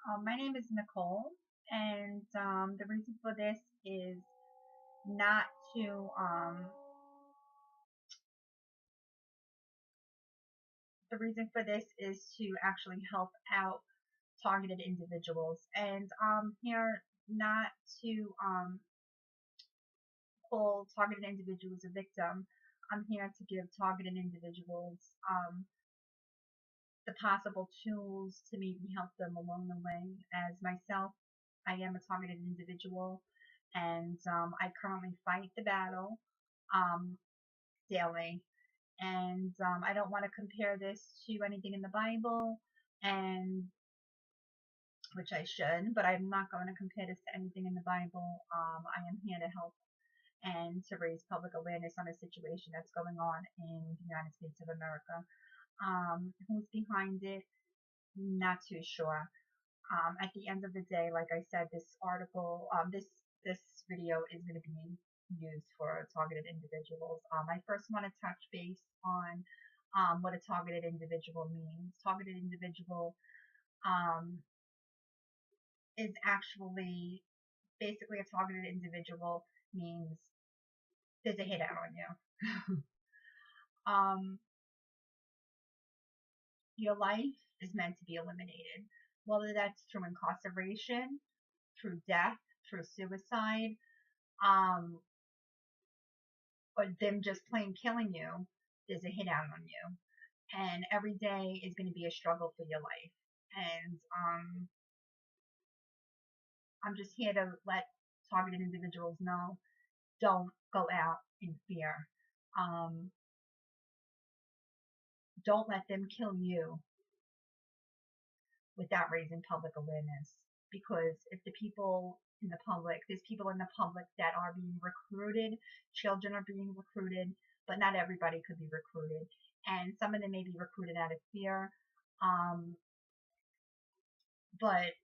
My name is Nicole, and the reason for this is not to the reason for this is to actually help out targeted individuals, and here not to call targeted individuals a victim. I'm here to give targeted individuals the possible tools to maybe help them along the way. As myself, I am a targeted individual, and I currently fight the battle um, daily. And I don't want to compare this to anything in the Bible, and which I should, but I'm not going to compare this to anything in the Bible. I am here to help and to raise public awareness on a situation that's going on in the United States of America. Who's behind it? Not too sure. At the end of the day, like I said, this article, this video is going to be used for targeted individuals. I first want to touch base on what a targeted individual means. Targeted individual is actually basically a targeted individual means there's a hit out on you. Your life is meant to be eliminated, whether that's through incarceration, through death, through suicide, or them just plain killing you. There's a hit out on you, and every day is going to be a struggle for your life. And I'm just here to let targeted individuals know, don't go out in fear. Don't let them kill you without raising public awareness. Because if there's people in the public that are being recruited, children are being recruited, but not everybody could be recruited. And some of them may be recruited out of fear. But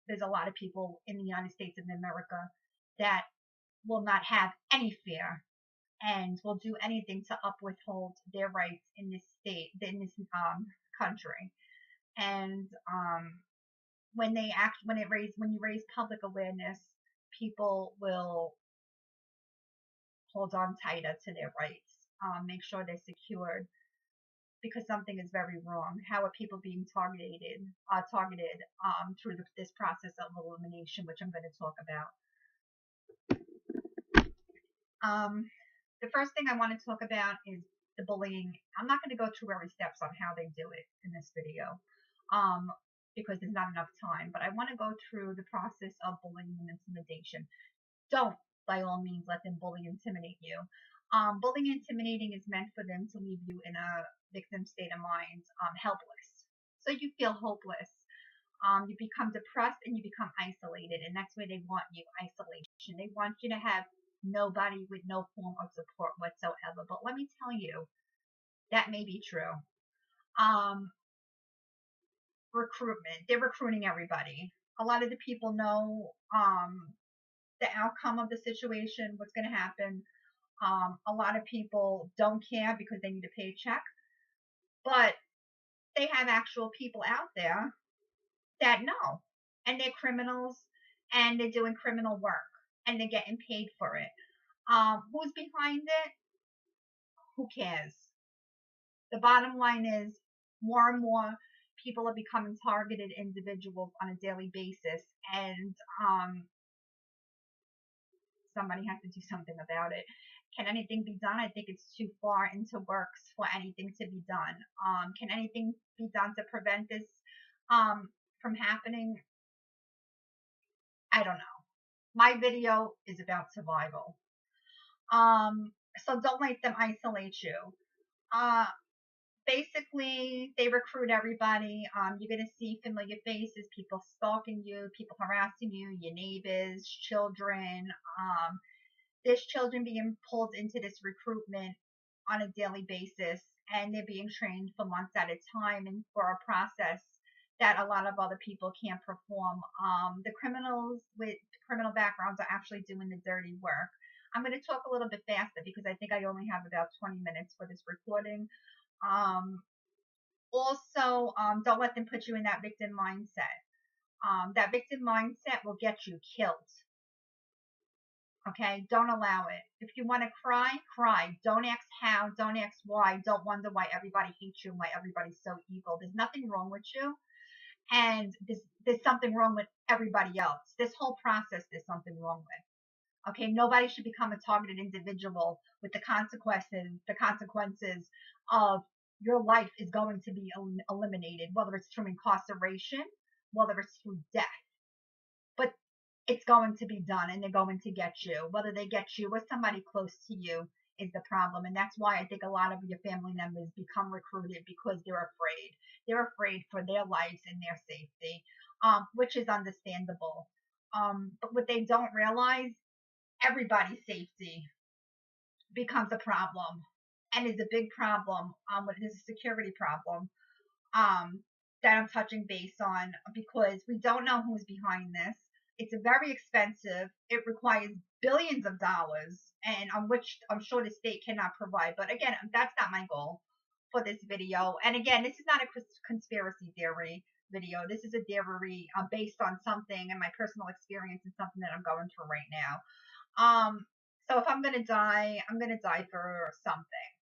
there's a lot of people in the United States of America that will not have any fear and will do anything to withhold their rights in this state, in this country. And when you raise public awareness, people will hold on tighter to their rights, make sure they're secured, because something is very wrong. How are people being targeted through this process of elimination, which I'm going to talk about. The first thing I want to talk about is the bullying. I'm not going to go through every steps on how they do it in this video, because there's not enough time, but I want to go through the process of bullying and intimidation. Don't, by all means, let them bully and intimidate you. Bullying and intimidating is meant for them to leave you in a victim state of mind, helpless. So you feel hopeless. You become depressed and you become isolated, and that's where they want you, isolation. They want you to have nobody with no form of support whatsoever. But let me tell you, that may be true. Recruitment. They're recruiting everybody. A lot of the people know the outcome of the situation, what's going to happen. A lot of people don't care because they need a paycheck. But they have actual people out there that know. And they're criminals, and they're doing criminal work, and they're getting paid for it. Who's behind it? Who cares? The bottom line is, more and more people are becoming targeted individuals on a daily basis, and somebody has to do something about it. Can anything be done? I think it's too far into works for anything to be done. Can anything be done to prevent this from happening? I don't know. My video is about survival. So don't let them isolate you. Basically, they recruit everybody. You're going to see familiar faces, people stalking you, people harassing you, your neighbors, children. There's children being pulled into this recruitment on a daily basis, and they're being trained for months at a time and for a process that a lot of other people can't perform. The criminals with criminal backgrounds are actually doing the dirty work. I'm going to talk a little bit faster because I think I only have about 20 minutes for this recording. Also, don't let them put you in that victim mindset. That victim mindset will get you killed. Okay, don't allow it. If you want to cry, cry. Don't ask how, don't ask why. Don't wonder why everybody hates you and why everybody's so evil. There's nothing wrong with you, and there's something wrong with everybody else. This whole process, there's something wrong with. Okay, nobody should become a targeted individual with the consequences. The consequences of your life is going to be eliminated, whether it's through incarceration, whether it's through death. But it's going to be done, and they're going to get you. Whether they get you or somebody close to you is the problem. And that's why I think a lot of your family members become recruited, because they're afraid. They're afraid for their lives and their safety, which is understandable. But what they don't realize, everybody's safety becomes a problem, and is a big problem. It is a security problem that I'm touching base on, because we don't know who's behind this. It's very expensive. It requires billions of dollars, and on which I'm sure the state cannot provide. But again, that's not my goal for this video. And again, this is not a conspiracy theory video. This is a theory based on something and my personal experience and something that I'm going through right now. So if I'm gonna die, I'm gonna die for something,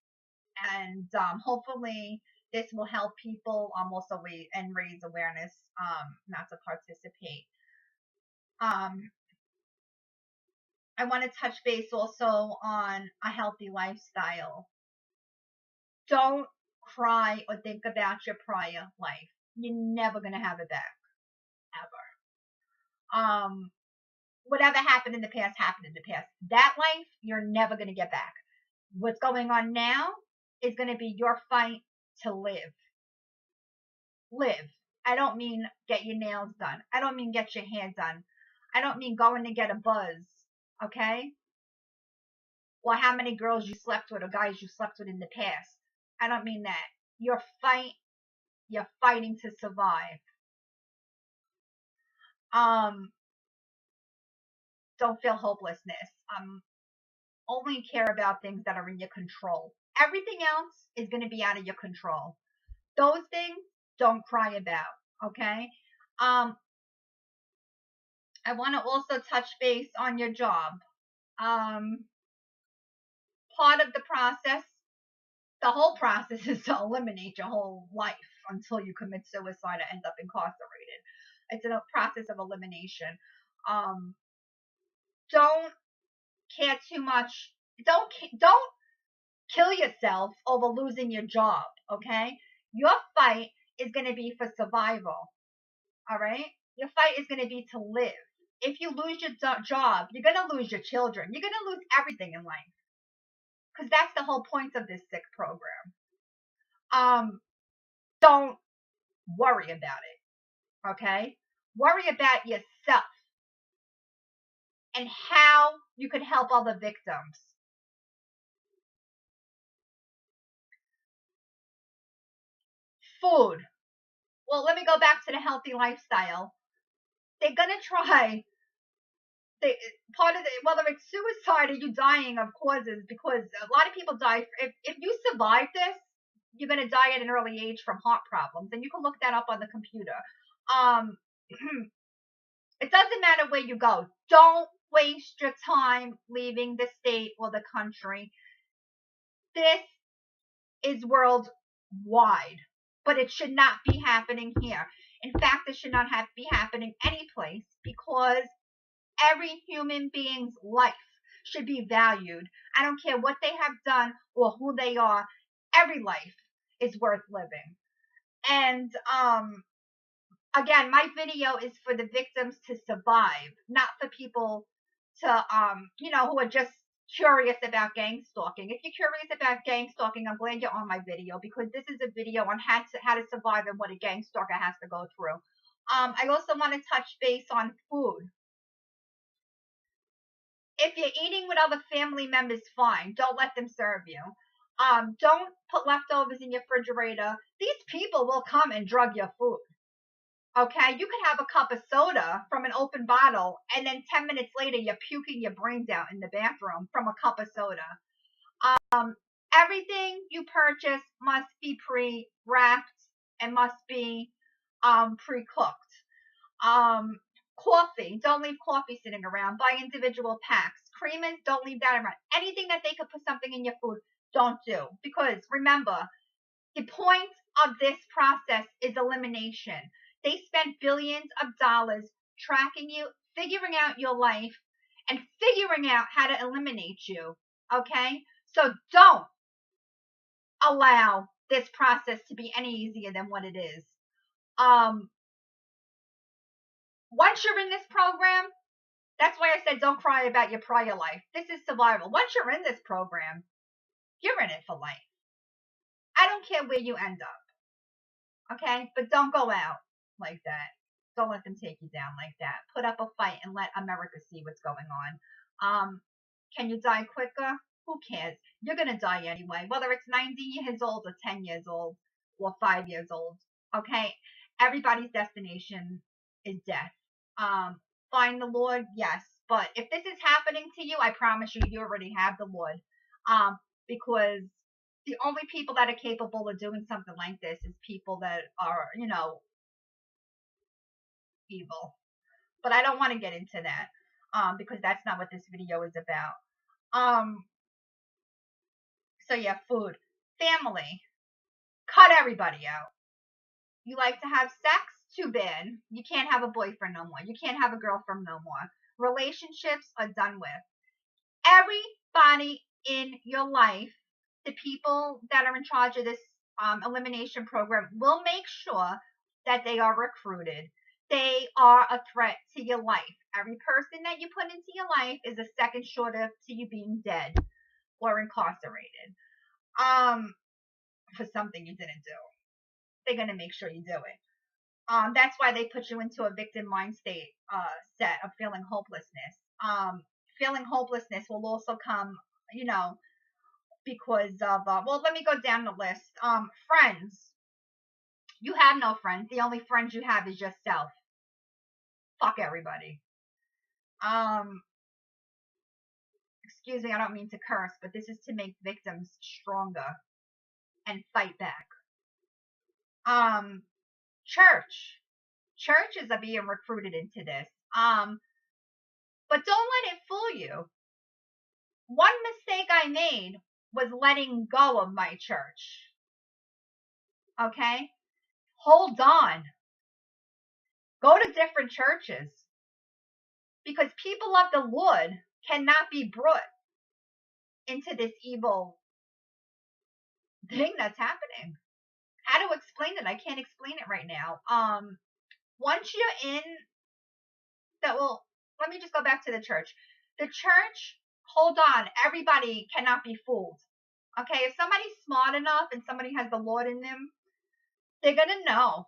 and hopefully this will help people also and raise awareness not to participate. I want to touch base also on a healthy lifestyle. Don't cry or think about your prior life. You're never going to have it back, ever. Whatever happened in the past happened in the past. That life, you're never going to get back. What's going on now is going to be your fight to live. Live. I don't mean get your nails done. I don't mean get your hair done. I don't mean going to get a buzz. Okay? Or how many girls you slept with or guys you slept with in the past. I don't mean that. You're fighting to survive. Don't feel hopelessness. Only care about things that are in your control. Everything else is going to be out of your control. Those things, don't cry about. Okay? I want to also touch base on your job. Part of the process, the whole process, is to eliminate your whole life until you commit suicide or end up incarcerated. It's a process of elimination. Don't care too much. Don't kill yourself over losing your job. Okay, your fight is going to be for survival. All right, your fight is going to be to live. If you lose your job, you're going to lose your children. You're going to lose everything in life, because that's the whole point of this sick program. Don't worry about it. Okay, worry about yourself and how you could help other victims. Food. Well, let me go back to the healthy lifestyle. They're gonna try. Part of whether it's suicide or you dying of causes, because a lot of people die. If you survive this, you're gonna die at an early age from heart problems, and you can look that up on the computer. It doesn't matter where you go. Don't waste your time leaving the state or the country. This is worldwide, but it should not be happening here. In fact, it should not be happening any place, because every human being's life should be valued. I don't care what they have done or who they are. Every life is worth living. And again, my video is for the victims to survive, not for people to who are just curious about gang stalking. If you're curious about gang stalking, I'm glad you're on my video, because this is a video on how to survive and what a gang stalker has to go through. I also want to touch base on food. If you're eating with other family members, fine. Don't let them serve you. Don't put leftovers in your refrigerator. These people will come and drug your food. Okay, you could have a cup of soda from an open bottle, and then 10 minutes later, you're puking your brains out in the bathroom from a cup of soda. Everything you purchase must be pre-wrapped and must be pre-cooked. Coffee, don't leave coffee sitting around. Buy individual packs. Creamers, don't leave that around. Anything that they could put something in your food, don't do. Because remember, the point of this process is elimination. They spent billions of dollars tracking you, figuring out your life, and figuring out how to eliminate you. Okay? So don't allow this process to be any easier than what it is. Once you're in this program, that's why I said don't cry about your prior life. This is survival. Once you're in this program, you're in it for life. I don't care where you end up. Okay? But don't go out like that. Don't let them take you down like that. Put up a fight and let America see what's going on. Can you die quicker? Who cares? You're going to die anyway, whether it's 90 years old or 10 years old or 5 years old. Okay? Everybody's destination is death. Find the Lord, yes. But if this is happening to you, I promise you, you already have the Lord. Because the only people that are capable of doing something like this is people that are, evil. But I don't want to get into that, because that's not what this video is about. So yeah, food, family, cut everybody out. You like to have sex? Too bad. You can't have a boyfriend no more. You can't have a girlfriend no more. Relationships are done with. Everybody in your life, the people that are in charge of this elimination program, will make sure that they are recruited. They are a threat to your life. Every person that you put into your life is a second shorter to you being dead or incarcerated for something you didn't do. They're going to make sure you do it. That's why they put you into a victim mind state set of feeling hopelessness. Feeling hopelessness will also come, because of, well, let me go down the list. Friends. You have no friends. The only friends you have is yourself. Fuck everybody. Excuse me, I don't mean to curse, but this is to make victims stronger and fight back. Churches are being recruited into this. But don't let it fool you. One mistake I made was letting go of my church. Okay? Hold on. Go to different churches. Because people of the Lord cannot be brought into this evil thing that's happening. How to explain it? I can't explain it right now. Once you're in that, well, let me just go back to the church. The church, hold on, everybody cannot be fooled. Okay, if somebody's smart enough and somebody has the Lord in them, they're going to know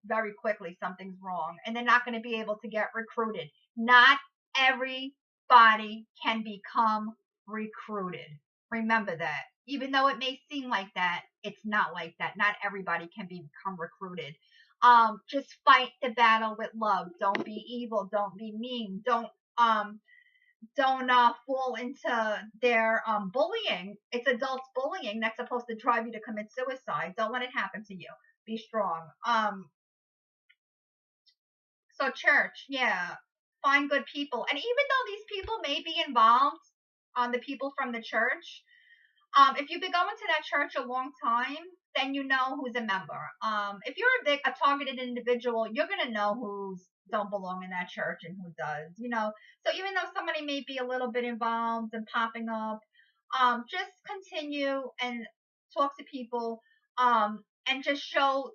very quickly something's wrong, and they're not going to be able to get recruited. Not everybody can become recruited. Remember that. Even though it may seem like that, it's not like that. Not everybody can become recruited. Just fight the battle with love. Don't be evil. Don't be mean. Don't fall into their bullying. It's adults bullying that's supposed to drive you to commit suicide. Don't let it happen to you. Be strong. So church, yeah, find good people. And even though these people may be involved, the people from the church, if you've been going to that church a long time, then you know who's a member. If you're a targeted individual, you're going to know who's don't belong in that church and who does, So even though somebody may be a little bit involved and popping up, just continue and talk to people, and just show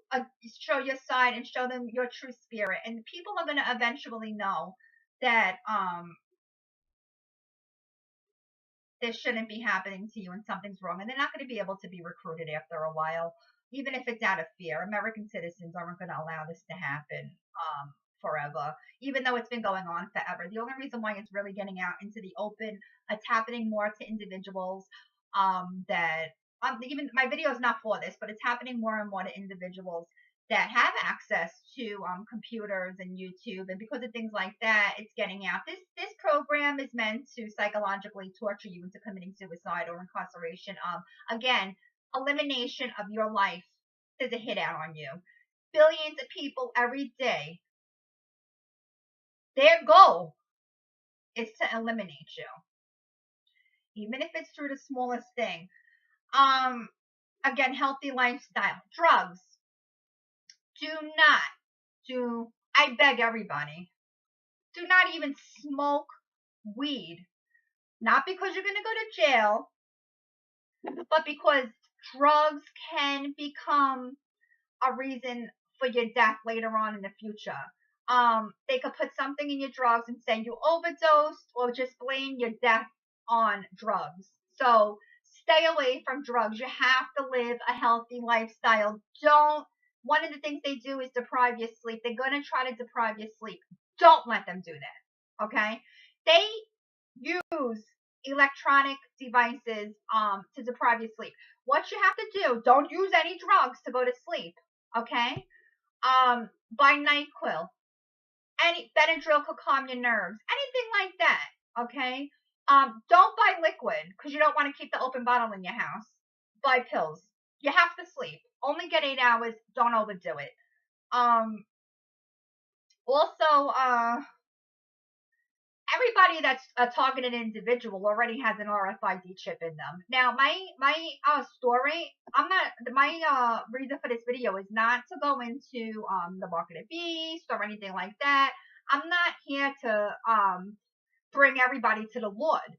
your side and show them your true spirit. And people are going to eventually know that this shouldn't be happening to you and something's wrong, and they're not going to be able to be recruited after a while, even if it's out of fear. American citizens aren't going to allow this to happen forever, even though it's been going on forever. The only reason why it's really getting out into the open, it's happening more to individuals that even my video is not for this, but it's happening more and more to individuals that have access to computers and YouTube, and because of things like that, it's getting out. This program is meant to psychologically torture you into committing suicide or incarceration. Again, elimination of your life. There's a hit out on you. Billions of people every day Their goal is to eliminate you, even if it's through the smallest thing. Again, healthy lifestyle. Drugs. I beg everybody, do not even smoke weed. Not because you're going to go to jail, but because drugs can become a reason for your death later on in the future. They could put something in your drugs and say you overdosed, or just blame your death on drugs. So stay away from drugs. You have to live a healthy lifestyle. One of the things they do is deprive you of sleep. They're going to try to deprive you of sleep. Don't let them do that. Okay? They use electronic devices to deprive you of sleep. What you have to do, don't use any drugs to go to sleep. Okay? Buy NyQuil. Any Benadryl could calm your nerves. Anything like that. Okay? Don't buy liquid because you don't want to keep the open bottle in your house. Buy pills. You have to sleep. Only get 8 hours. Don't overdo it. Also, everybody that's a targeted individual already has an RFID chip in them. Now, my story, my reason for this video is not to go into the mark of the beast or anything like that. I'm not here to bring everybody to the Lord.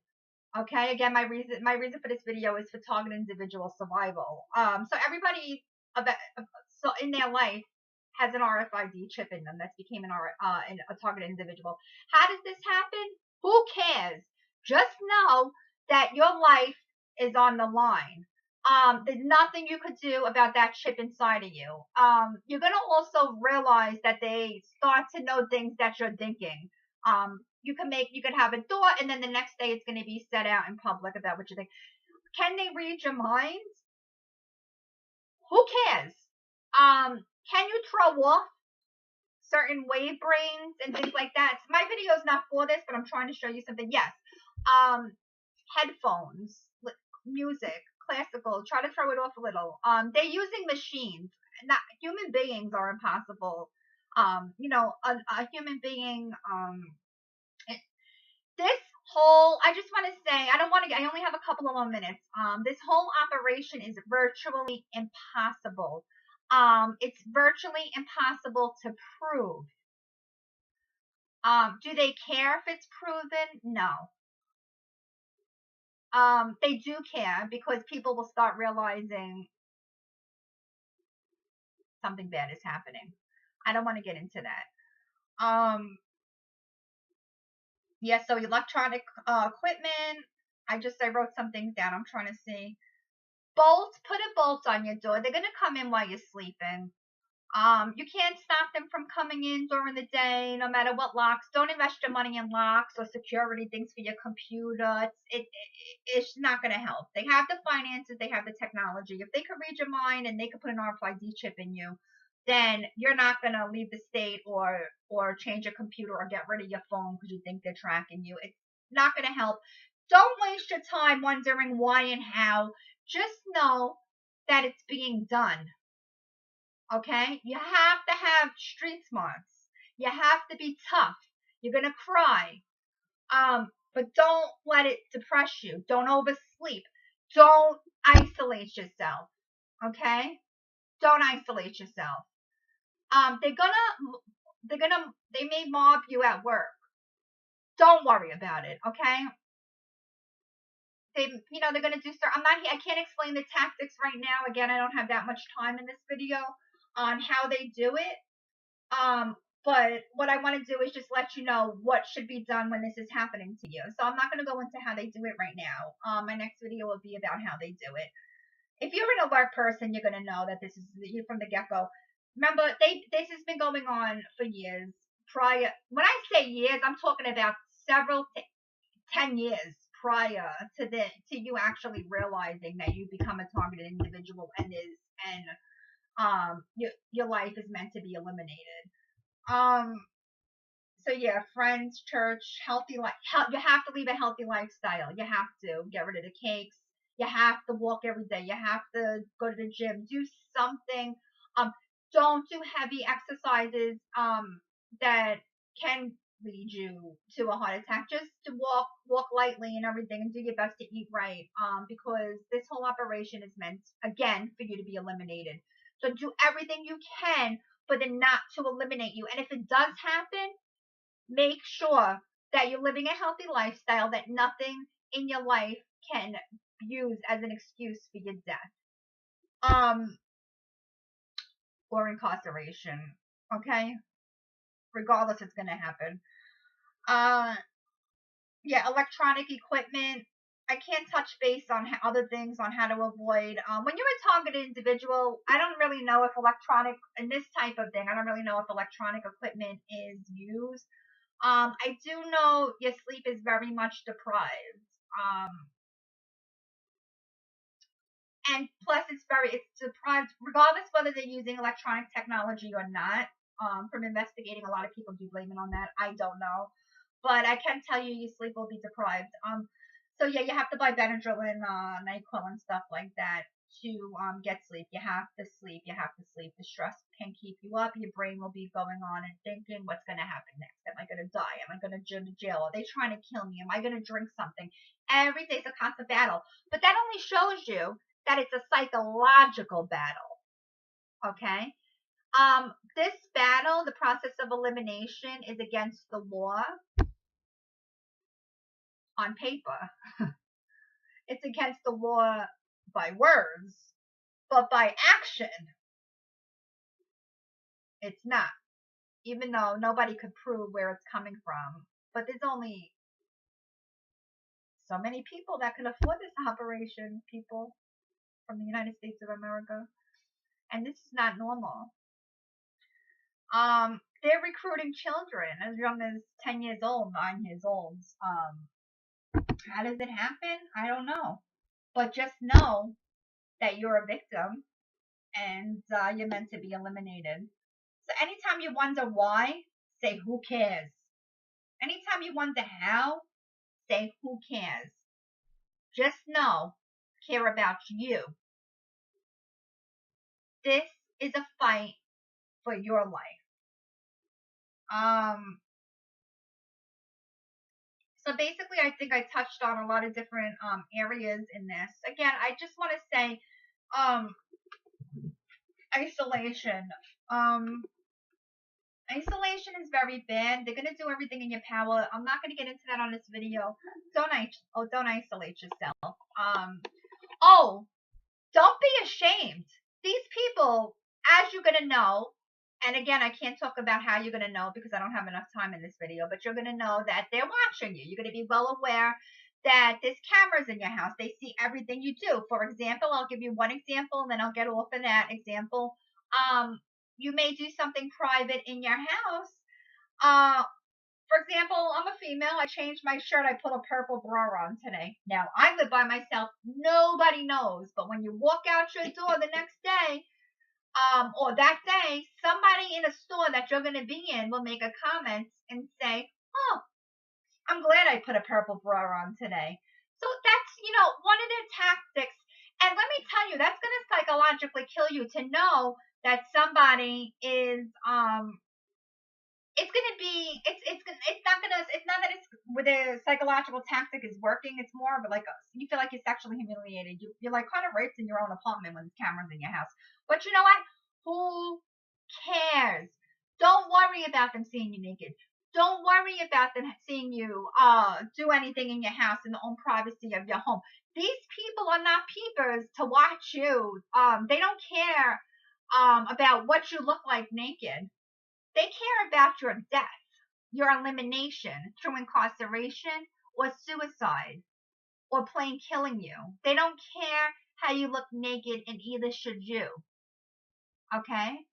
Okay, again, my reason for this video is for targeted individual survival. So everybody so in their life has an RFID chip in them that's became a targeted individual. How does this happen? Who cares? Just know that your life is on the line. There's nothing you could do about that chip inside of you. You're gonna also realize that they start to know things that you're thinking. You can have a thought, and then the next day it's going to be set out in public about what you think. Can they read your mind? Who cares? Can you throw off certain wave brains and things like that? My video is not for this, but I'm trying to show you something. Yes. Headphones, music, classical. Try to throw it off a little. They're using machines. Not human beings are impossible. A human being. I just want to say, I only have a couple of more minutes. This whole operation is virtually impossible. It's virtually impossible to prove. Do they care if it's proven? No. They do care because people will start realizing something bad is happening. I don't want to get into that. Yeah, so electronic equipment. I wrote some things down. I'm trying to see. Bolts, put a bolt on your door. They're going to come in while you're sleeping. You can't stop them from coming in during the day, no matter what locks. Don't invest your money in locks or security things for your computer. It's not going to help. They have the finances. They have the technology. If they could read your mind and they could put an RFID chip in you, then you're not going to leave the state or change your computer or get rid of your phone because you think they're tracking you. It's not going to help. Don't waste your time wondering why and how. Just know that it's being done. Okay? You have to have street smarts. You have to be tough. You're going to cry. But don't let it depress you. Don't oversleep. Don't isolate yourself. Okay? Don't isolate yourself. They may mob you at work. Don't worry about it, okay? They're gonna do stuff. I can't explain the tactics right now. Again, I don't have that much time in this video on how they do it. But what I want to do is just let you know what should be done when this is happening to you. So I'm not going to go into how they do it right now. My next video will be about how they do it. If you're an alert person, you're going to know that this is from the get-go. Remember, this has been going on for years. When I say years, I'm talking about 10 years prior to you actually realizing that you become a targeted individual and your life is meant to be eliminated. So yeah, friends, church, healthy life. You have to leave a healthy lifestyle. You have to get rid of the cakes. You have to walk every day. You have to go to the gym. Do something. Don't do heavy exercises that can lead you to a heart attack. Just to walk lightly and everything, and do your best to eat right. Because this whole operation is meant, again, for you to be eliminated. So do everything you can for them not to eliminate you. And if it does happen, make sure that you're living a healthy lifestyle, that nothing in your life can use as an excuse for your death. Or incarceration. Okay? Regardless, it's going to happen. Yeah, electronic equipment. I can't touch base on other things on how to avoid. When you're a targeted individual, I don't really know if electronic, in this type of thing, I don't really know if electronic equipment is used. I do know your sleep is very much deprived. And plus it's deprived, regardless whether they're using electronic technology or not. From investigating, a lot of people do blame it on that. I don't know. But I can tell you your sleep will be deprived. So yeah, you have to buy Benadryl and NyQuil and stuff like that to get sleep. You have to sleep. You have to sleep. The stress can keep you up. Your brain will be going on and thinking, what's going to happen next? Am I going to die? Am I going to go to jail? Are they trying to kill me? Am I going to drink something? Every day's a constant battle. But that only shows you that it's a psychological battle. Okay? This battle, the process of elimination, is against the law on paper. It's against the law by words, but by action, it's not. Even though nobody could prove where it's coming from. But there's only so many people that can afford this operation, people from the United States of America. And this is not normal. They're recruiting children as young as 10 years old, 9 years old. How does it happen? I don't know. But just know that you're a victim and you're meant to be eliminated. So anytime you wonder why, say who cares. Anytime you wonder how, say who cares. Just know, care about you. This is a fight for your life. So basically, I think I touched on a lot of different areas in this. Again, I just want to say isolation. Isolation is very bad. They're going to do everything in your power. I'm not going to get into that on this video. Don't isolate yourself. Don't be ashamed. These people, as you're going to know, and again, I can't talk about how you're going to know because I don't have enough time in this video, but you're going to know that they're watching you. You're going to be well aware that there's cameras in your house. They see everything you do. For example, I'll give you one example and then I'll get off of that example. You may do something private in your house. For example, I'm a female. I changed my shirt. I put a purple bra on today. Now, I live by myself. Nobody knows. But when you walk out your door the next day, or that day, somebody in a store that you're going to be in will make a comment and say, oh, I'm glad I put a purple bra on today. So that's, one of their tactics. And let me tell you, that's going to psychologically kill you to know that somebody is, it's not that it's where the psychological tactic is working. It's more of like you feel like you're sexually humiliated. You're like kind of raped in your own apartment when there's cameras in your house. But you know what? Who cares? Don't worry about them seeing you naked. Don't worry about them seeing you do anything in your house in the own privacy of your home. These people are not peepers to watch you. They don't care about what you look like naked. They care about your death, your elimination through incarceration or suicide or plain killing you. They don't care how you look naked, and either should you. Okay?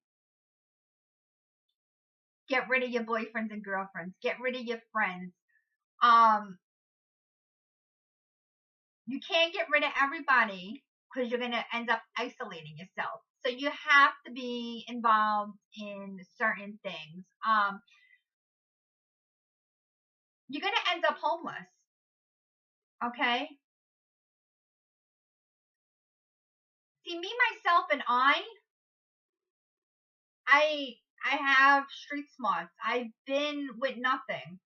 Get rid of your boyfriends and girlfriends. Get rid of your friends. You can't get rid of everybody because you're going to end up isolating yourself. So you have to be involved in certain things. You're going to end up homeless. Okay? See, me, myself, and I I have street smarts. I've been with nothing,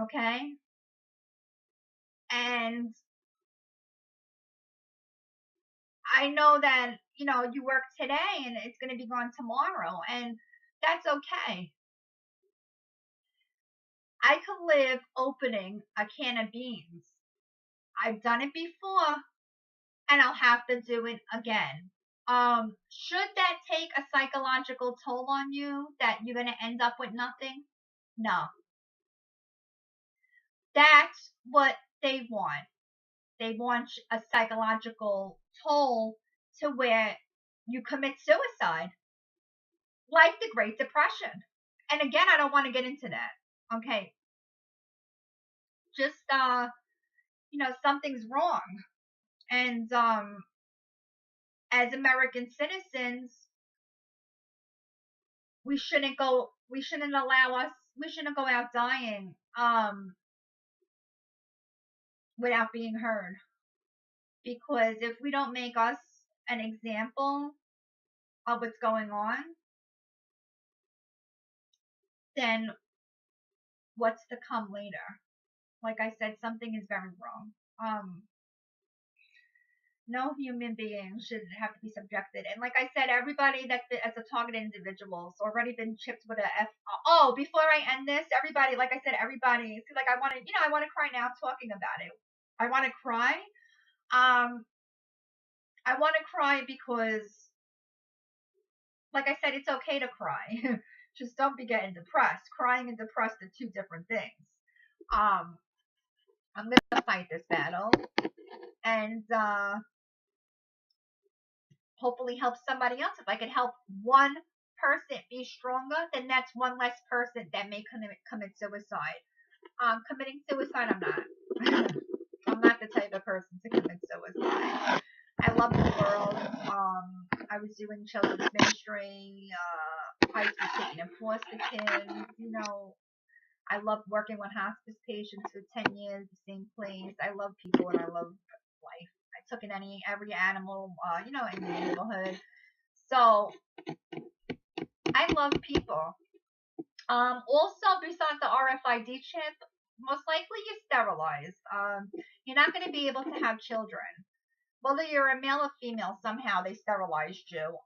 okay? And I know that, you work today and it's going to be gone tomorrow, and that's okay. I could live opening a can of beans. I've done it before, and I'll have to do it again. Should that take a psychological toll on you that you're going to end up with nothing? No. That's what they want. They want a psychological toll to where you commit suicide, like the Great Depression. And again, I don't want to get into that. Okay. Just something's wrong. And as American citizens, we shouldn't go out dying without being heard. Because if we don't make us an example of what's going on, then what's to come later? Like I said, something is very wrong. No human being should have to be subjected. And like I said, everybody that's been, as a targeted individuals already been chipped with a F. Oh, before I end this, everybody, like I said, everybody, see, like I want to cry now talking about it. I want to cry. I want to cry because, like I said, it's okay to cry. Just don't be getting depressed. Crying and depressed are two different things. I'm gonna fight this battle and hopefully help somebody else. If I could help one person be stronger, then that's one less person that may commit suicide. Committing suicide, I'm not. I'm not the type of person to commit suicide. I love the world. I was doing children's ministry. I was taking in foster kids. I love working with hospice patients for 10 years, the same place. I love people and I love life. I took in every animal, in the neighborhood. So I love people. Also, besides the RFID chip, most likely you're sterilized. You're not going to be able to have children. Whether you're a male or female, somehow they sterilized you.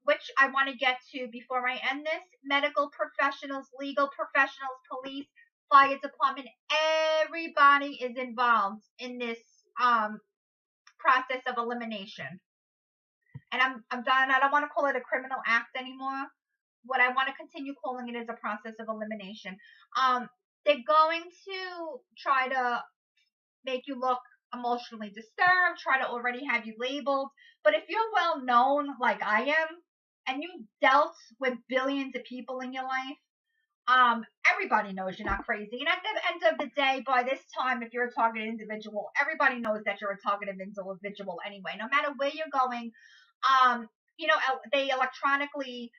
Which I want to get to before I end this. Medical professionals, legal professionals, police, fire department, everybody is involved in this process of elimination. And I'm done. I don't want to call it a criminal act anymore. What I want to continue calling it is a process of elimination. They're going to try to make you look emotionally disturbed, try to already have you labeled. But if you're well known like I am, and you dealt with billions of people in your life, everybody knows you're not crazy. And at the end of the day, by this time, if you're a targeted individual, everybody knows that you're a targeted individual anyway. No matter where you're going, they electronically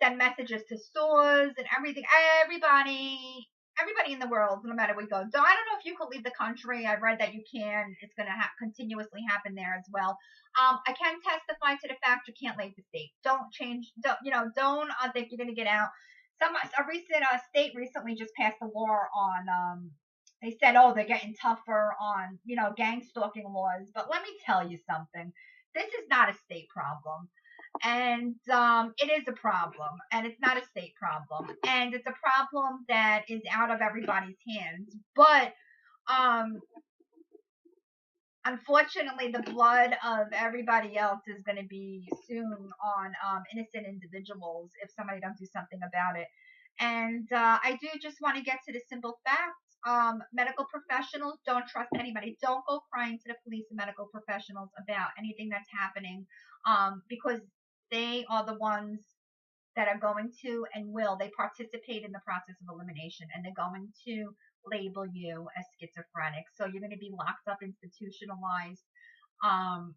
send messages to stores and everything. Everybody in the world, no matter where you go. So I don't know if you could leave the country. I read that you can. It's going to continuously happen there as well. I can testify to the fact you can't leave the state. Don't don't think you're going to get out. A recent state recently just passed a law on. They said, oh, they're getting tougher on gang stalking laws. But let me tell you something. This is not a state problem. And it is a problem, and it's not a state problem, and it's a problem that is out of everybody's hands. But unfortunately, the blood of everybody else is going to be soon on innocent individuals if somebody don't do something about it. And I do just want to get to the simple fact. Medical professionals, don't trust anybody. Don't go crying to the police and medical professionals about anything that's happening, because they are the ones that are going to and they participate in the process of elimination, and they're going to label you as schizophrenic. So you're going to be locked up, institutionalized, and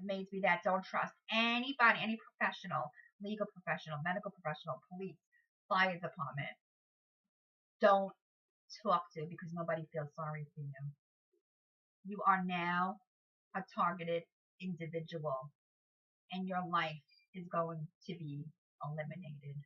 made to be that. Don't trust anybody, any professional, legal professional, medical professional, police, fire department. Don't talk to, because nobody feels sorry for you. You are now a targeted individual, and your life is going to be eliminated.